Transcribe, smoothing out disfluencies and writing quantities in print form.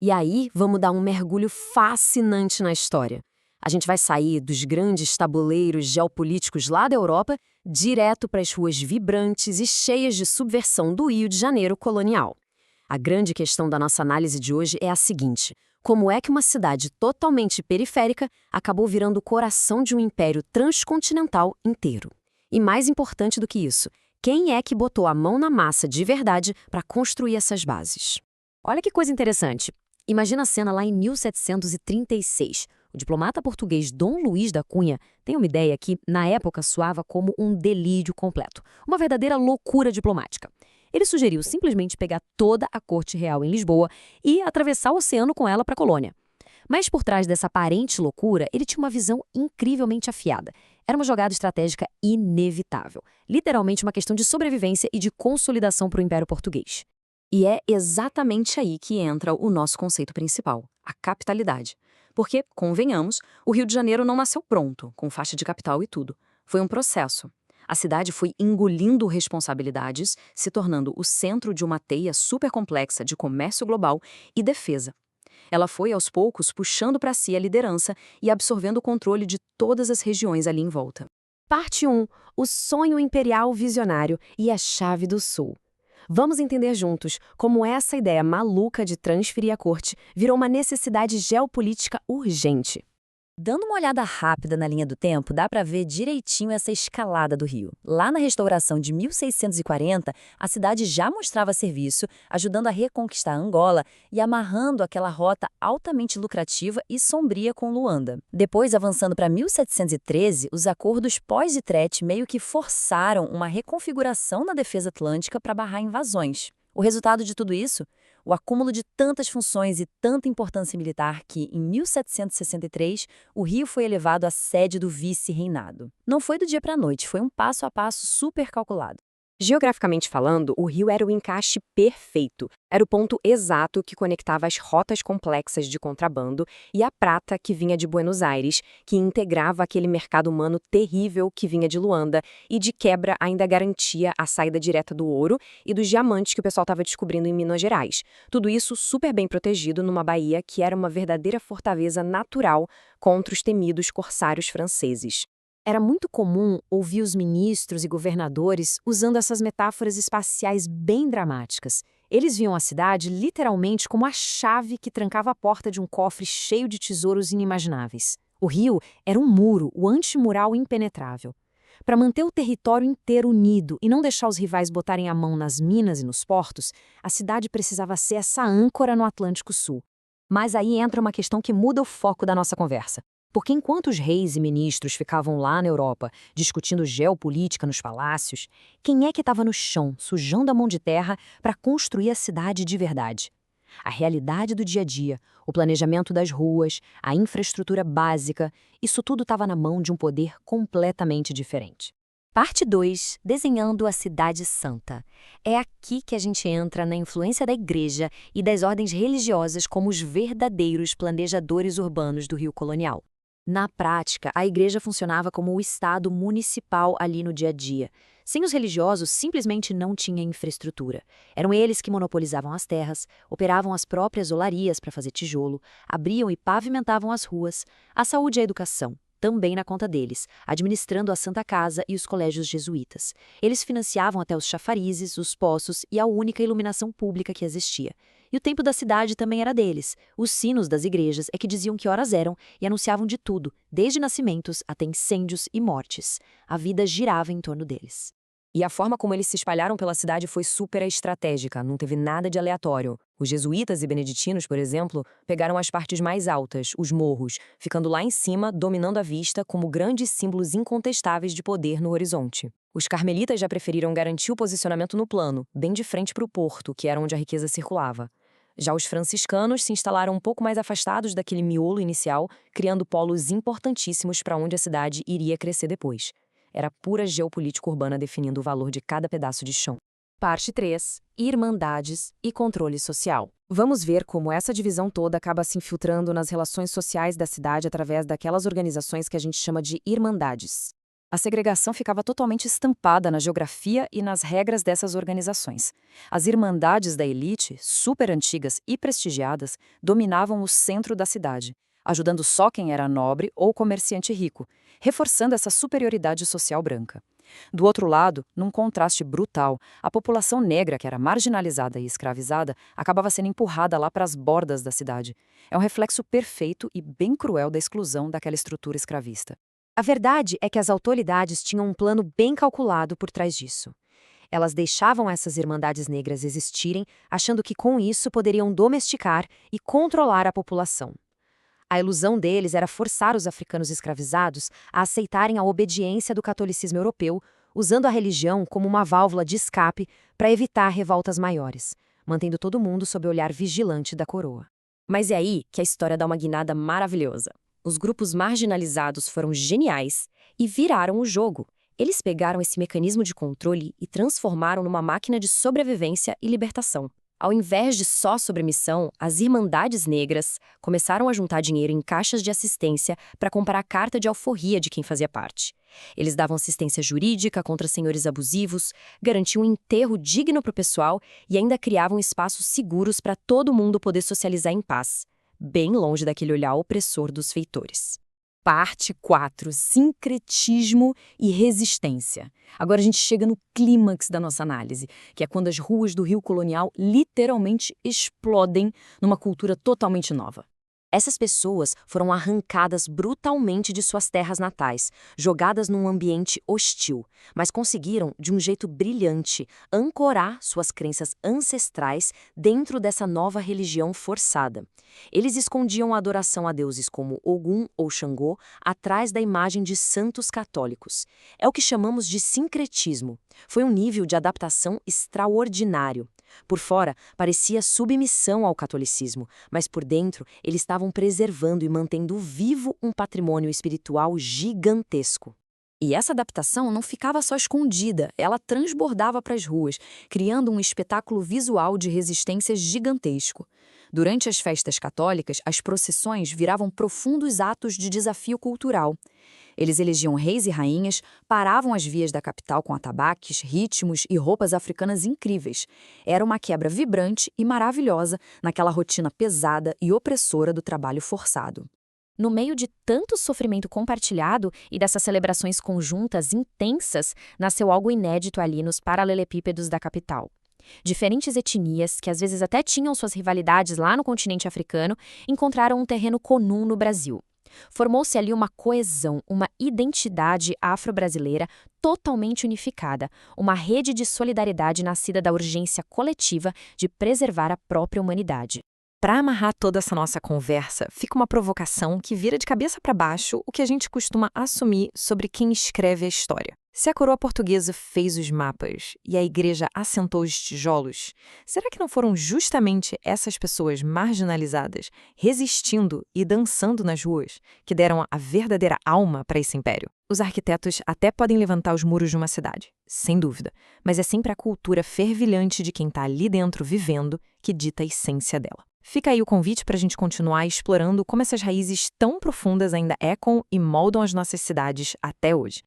E aí, vamos dar um mergulho fascinante na história. A gente vai sair dos grandes tabuleiros geopolíticos lá da Europa direto para as ruas vibrantes e cheias de subversão do Rio de Janeiro colonial. A grande questão da nossa análise de hoje é a seguinte: como é que uma cidade totalmente periférica acabou virando o coração de um império transcontinental inteiro? E mais importante do que isso, quem é que botou a mão na massa de verdade para construir essas bases? Olha que coisa interessante. Imagina a cena lá em 1736. O diplomata português Dom Luís da Cunha tem uma ideia que, na época, soava como um delírio completo, uma verdadeira loucura diplomática. Ele sugeriu simplesmente pegar toda a corte real em Lisboa e atravessar o oceano com ela para a colônia. Mas por trás dessa aparente loucura, ele tinha uma visão incrivelmente afiada. Era uma jogada estratégica inevitável, literalmente uma questão de sobrevivência e de consolidação para o Império Português. E é exatamente aí que entra o nosso conceito principal, a capitalidade. Porque, convenhamos, o Rio de Janeiro não nasceu pronto, com faixa de capital e tudo. Foi um processo. A cidade foi engolindo responsabilidades, se tornando o centro de uma teia supercomplexa de comércio global e defesa. Ela foi, aos poucos, puxando para si a liderança e absorvendo o controle de todas as regiões ali em volta. Parte 1. O sonho imperial visionário e a chave do Sul. Vamos entender juntos como essa ideia maluca de transferir a corte virou uma necessidade geopolítica urgente. Dando uma olhada rápida na linha do tempo, dá para ver direitinho essa escalada do Rio. Lá na restauração de 1640, a cidade já mostrava serviço, ajudando a reconquistar Angola e amarrando aquela rota altamente lucrativa e sombria com Luanda. Depois, avançando para 1713, os acordos pós-Utrecht meio que forçaram uma reconfiguração na defesa atlântica para barrar invasões. O resultado de tudo isso? O acúmulo de tantas funções e tanta importância militar que, em 1763, o Rio foi elevado à sede do vice-reinado. Não foi do dia para a noite, foi um passo a passo super calculado. Geograficamente falando, o Rio era o encaixe perfeito. Era o ponto exato que conectava as rotas complexas de contrabando e a prata que vinha de Buenos Aires, que integrava aquele mercado humano terrível que vinha de Luanda e, de quebra, ainda garantia a saída direta do ouro e dos diamantes que o pessoal estava descobrindo em Minas Gerais. Tudo isso super bem protegido numa baía que era uma verdadeira fortaleza natural contra os temidos corsários franceses. Era muito comum ouvir os ministros e governadores usando essas metáforas espaciais bem dramáticas. Eles viam a cidade literalmente como a chave que trancava a porta de um cofre cheio de tesouros inimagináveis. O rio era um muro, o antimural impenetrável. Para manter o território inteiro unido e não deixar os rivais botarem a mão nas minas e nos portos, a cidade precisava ser essa âncora no Atlântico Sul. Mas aí entra uma questão que muda o foco da nossa conversa. Porque enquanto os reis e ministros ficavam lá na Europa discutindo geopolítica nos palácios, quem é que estava no chão, sujando a mão de terra para construir a cidade de verdade? A realidade do dia a dia, o planejamento das ruas, a infraestrutura básica, isso tudo estava na mão de um poder completamente diferente. Parte 2. Desenhando a Cidade Santa. É aqui que a gente entra na influência da igreja e das ordens religiosas como os verdadeiros planejadores urbanos do Rio colonial. Na prática, a igreja funcionava como o Estado municipal ali no dia a dia. Sem os religiosos, simplesmente não tinha infraestrutura. Eram eles que monopolizavam as terras, operavam as próprias olarias para fazer tijolo, abriam e pavimentavam as ruas, a saúde e a educação, também na conta deles, administrando a Santa Casa e os colégios jesuítas. Eles financiavam até os chafarizes, os poços e a única iluminação pública que existia. E o tempo da cidade também era deles. Os sinos das igrejas é que diziam que horas eram e anunciavam de tudo, desde nascimentos até incêndios e mortes. A vida girava em torno deles. E a forma como eles se espalharam pela cidade foi super estratégica, não teve nada de aleatório. Os jesuítas e beneditinos, por exemplo, pegaram as partes mais altas, os morros, ficando lá em cima, dominando a vista como grandes símbolos incontestáveis de poder no horizonte. Os carmelitas já preferiram garantir o posicionamento no plano, bem de frente para o porto, que era onde a riqueza circulava. Já os franciscanos se instalaram um pouco mais afastados daquele miolo inicial, criando polos importantíssimos para onde a cidade iria crescer depois. Era pura geopolítica urbana definindo o valor de cada pedaço de chão. Parte 3. Irmandades e controle social. Vamos ver como essa divisão toda acaba se infiltrando nas relações sociais da cidade através daquelas organizações que a gente chama de irmandades. A segregação ficava totalmente estampada na geografia e nas regras dessas organizações. As irmandades da elite, super antigas e prestigiadas, dominavam o centro da cidade, ajudando só quem era nobre ou comerciante rico, reforçando essa superioridade social branca. Do outro lado, num contraste brutal, a população negra, que era marginalizada e escravizada, acabava sendo empurrada lá para as bordas da cidade. É um reflexo perfeito e bem cruel da exclusão daquela estrutura escravista. A verdade é que as autoridades tinham um plano bem calculado por trás disso. Elas deixavam essas irmandades negras existirem, achando que com isso poderiam domesticar e controlar a população. A ilusão deles era forçar os africanos escravizados a aceitarem a obediência do catolicismo europeu, usando a religião como uma válvula de escape para evitar revoltas maiores, mantendo todo mundo sob o olhar vigilante da coroa. Mas é aí que a história dá uma guinada maravilhosa. Os grupos marginalizados foram geniais e viraram o jogo. Eles pegaram esse mecanismo de controle e transformaram numa máquina de sobrevivência e libertação. Ao invés de só sobremissão, as Irmandades Negras começaram a juntar dinheiro em caixas de assistência para comprar a carta de alforria de quem fazia parte. Eles davam assistência jurídica contra senhores abusivos, garantiam um enterro digno para o pessoal e ainda criavam espaços seguros para todo mundo poder socializar em paz, bem longe daquele olhar opressor dos feitores. Parte 4. Sincretismo e resistência. Agora a gente chega no clímax da nossa análise, que é quando as ruas do Rio Colonial literalmente explodem numa cultura totalmente nova. Essas pessoas foram arrancadas brutalmente de suas terras natais, jogadas num ambiente hostil, mas conseguiram, de um jeito brilhante, ancorar suas crenças ancestrais dentro dessa nova religião forçada. Eles escondiam a adoração a deuses como Ogum ou Xangô atrás da imagem de santos católicos. É o que chamamos de sincretismo. Foi um nível de adaptação extraordinário. Por fora, parecia submissão ao catolicismo, mas por dentro, eles estavam preservando e mantendo vivo um patrimônio espiritual gigantesco. E essa adaptação não ficava só escondida, ela transbordava para as ruas, criando um espetáculo visual de resistência gigantesco. Durante as festas católicas, as procissões viravam profundos atos de desafio cultural. Eles elegiam reis e rainhas, paravam as vias da capital com atabaques, ritmos e roupas africanas incríveis. Era uma quebra vibrante e maravilhosa naquela rotina pesada e opressora do trabalho forçado. No meio de tanto sofrimento compartilhado e dessas celebrações conjuntas intensas, nasceu algo inédito ali nos paralelepípedos da capital. Diferentes etnias, que às vezes até tinham suas rivalidades lá no continente africano, encontraram um terreno comum no Brasil. Formou-se ali uma coesão, uma identidade afro-brasileira totalmente unificada, uma rede de solidariedade nascida da urgência coletiva de preservar a própria humanidade. Para amarrar toda essa nossa conversa, fica uma provocação que vira de cabeça para baixo o que a gente costuma assumir sobre quem escreve a história. Se a coroa portuguesa fez os mapas e a igreja assentou os tijolos, será que não foram justamente essas pessoas marginalizadas, resistindo e dançando nas ruas, que deram a verdadeira alma para esse império? Os arquitetos até podem levantar os muros de uma cidade, sem dúvida, mas é sempre a cultura fervilhante de quem está ali dentro vivendo que dita a essência dela. Fica aí o convite para a gente continuar explorando como essas raízes tão profundas ainda ecoam e moldam as nossas cidades até hoje.